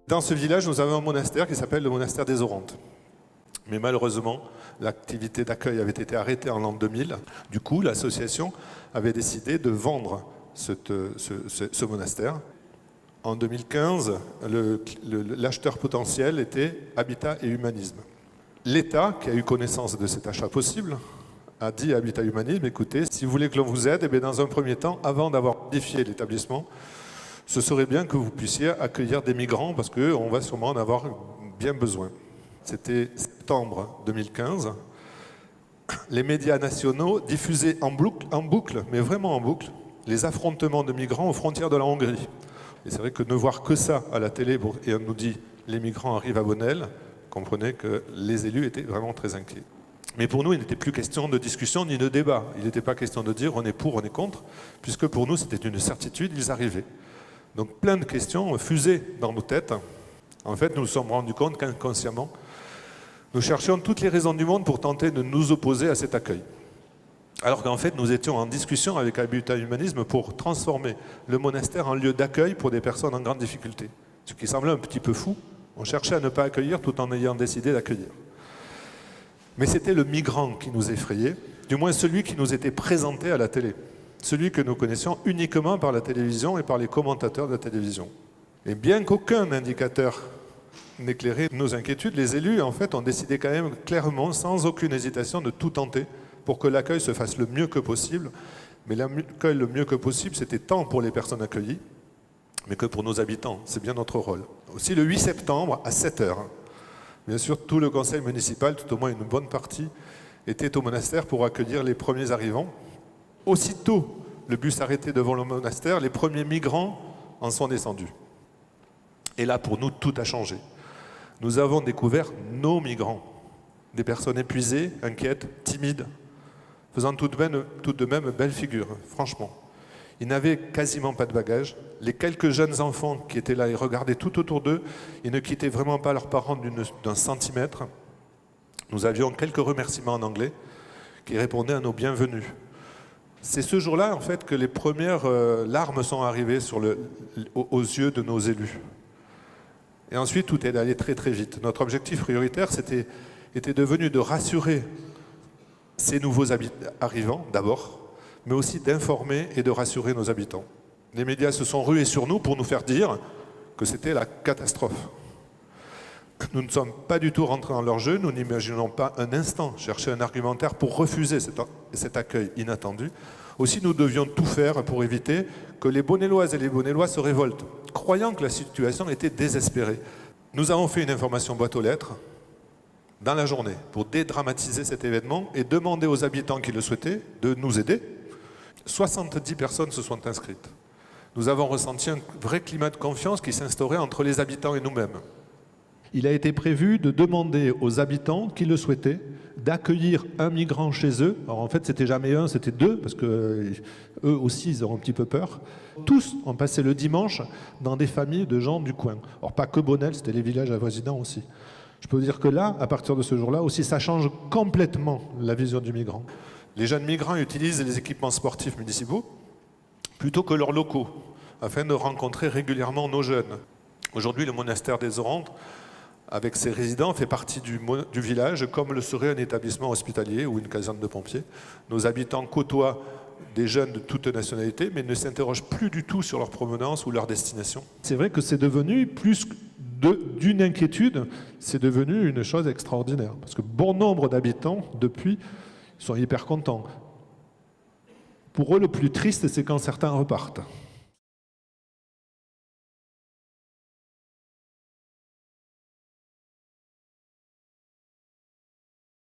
Dans ce village, nous avons un monastère qui s'appelle le monastère des Orontes. Mais malheureusement, l'activité d'accueil avait été arrêtée en l'an 2000. Du coup, l'association avait décidé de vendre ce monastère. En 2015, l'acheteur potentiel était Habitat et Humanisme. L'État, qui a eu connaissance de cet achat possible, a dit à Habitat et Humanisme, écoutez, si vous voulez que l'on vous aide, eh dans un premier temps, avant d'avoir modifié l'établissement, ce serait bien que vous puissiez accueillir des migrants parce qu'on va sûrement en avoir bien besoin. C'était septembre 2015. Les médias nationaux diffusaient en boucle, mais vraiment en boucle, les affrontements de migrants aux frontières de la Hongrie. Et c'est vrai que ne voir que ça à la télé, et on nous dit les migrants arrivent à Bonnel, comprenez que les élus étaient vraiment très inquiets. Mais pour nous, il n'était plus question de discussion ni de débat. Il n'était pas question de dire on est pour, on est contre, puisque pour nous, c'était une certitude, ils arrivaient. Donc plein de questions fusaient dans nos têtes. En fait, nous nous sommes rendus compte qu'inconsciemment, nous cherchions toutes les raisons du monde pour tenter de nous opposer à cet accueil. Alors qu'en fait, nous étions en discussion avec Habitat Humanisme pour transformer le monastère en lieu d'accueil pour des personnes en grande difficulté. Ce qui semblait un petit peu fou. On cherchait à ne pas accueillir tout en ayant décidé d'accueillir. Mais c'était le migrant qui nous effrayait, du moins celui qui nous était présenté à la télé. Celui que nous connaissions uniquement par la télévision et par les commentateurs de la télévision. Et bien qu'aucun indicateur n'éclairait nos inquiétudes, les élus en fait ont décidé quand même clairement, sans aucune hésitation, de tout tenter pour que l'accueil se fasse le mieux que possible. Mais l'accueil le mieux que possible, c'était tant pour les personnes accueillies, mais que pour nos habitants. C'est bien notre rôle. Aussi le 8 septembre à 7 h, bien sûr tout le conseil municipal, tout au moins une bonne partie, était au monastère pour accueillir les premiers arrivants. Aussitôt le bus arrêté devant le monastère, les premiers migrants en sont descendus. Et là, pour nous, tout a changé. Nous avons découvert nos migrants, des personnes épuisées, inquiètes, timides, faisant tout de même belle figure, franchement. Ils n'avaient quasiment pas de bagages. Les quelques jeunes enfants qui étaient là et regardaient tout autour d'eux, ils ne quittaient vraiment pas leurs parents d'un centimètre. Nous avions quelques remerciements en anglais qui répondaient à nos bienvenus. C'est ce jour-là, en fait, que les premières larmes sont arrivées aux yeux de nos élus. Et ensuite, tout est allé très très vite. Notre objectif prioritaire, était devenu de rassurer ces nouveaux arrivants, d'abord, mais aussi d'informer et de rassurer nos habitants. Les médias se sont rués sur nous pour nous faire dire que c'était la catastrophe. Nous ne sommes pas du tout rentrés dans leur jeu, nous n'imaginons pas un instant chercher un argumentaire pour refuser cet accueil inattendu. Aussi, nous devions tout faire pour éviter que les Bonnelloises et les Bonnellois se révoltent, croyant que la situation était désespérée. Nous avons fait une information boîte aux lettres dans la journée pour dédramatiser cet événement et demander aux habitants qui le souhaitaient de nous aider. 70 personnes se sont inscrites. Nous avons ressenti un vrai climat de confiance qui s'instaurait entre les habitants et nous-mêmes. Il a été prévu de demander aux habitants qui le souhaitaient d'accueillir un migrant chez eux. Alors en fait, c'était jamais un, c'était deux, parce que eux aussi, ils auront un petit peu peur. Tous ont passé le dimanche dans des familles de gens du coin. Alors pas que Bonnel, c'était les villages avoisinants aussi. Je peux vous dire que là, à partir de ce jour-là aussi, ça change complètement la vision du migrant. Les jeunes migrants utilisent les équipements sportifs municipaux plutôt que leurs locaux, afin de rencontrer régulièrement nos jeunes. Aujourd'hui, le monastère des Orontes, avec ses résidents, fait partie du village, comme le serait un établissement hospitalier ou une caserne de pompiers. Nos habitants côtoient des jeunes de toute nationalité, mais ne s'interrogent plus du tout sur leur provenance ou leur destination. C'est vrai que c'est devenu, plus d'une inquiétude, c'est devenu une chose extraordinaire. Parce que bon nombre d'habitants, depuis, sont hyper contents. Pour eux, le plus triste, c'est quand certains repartent.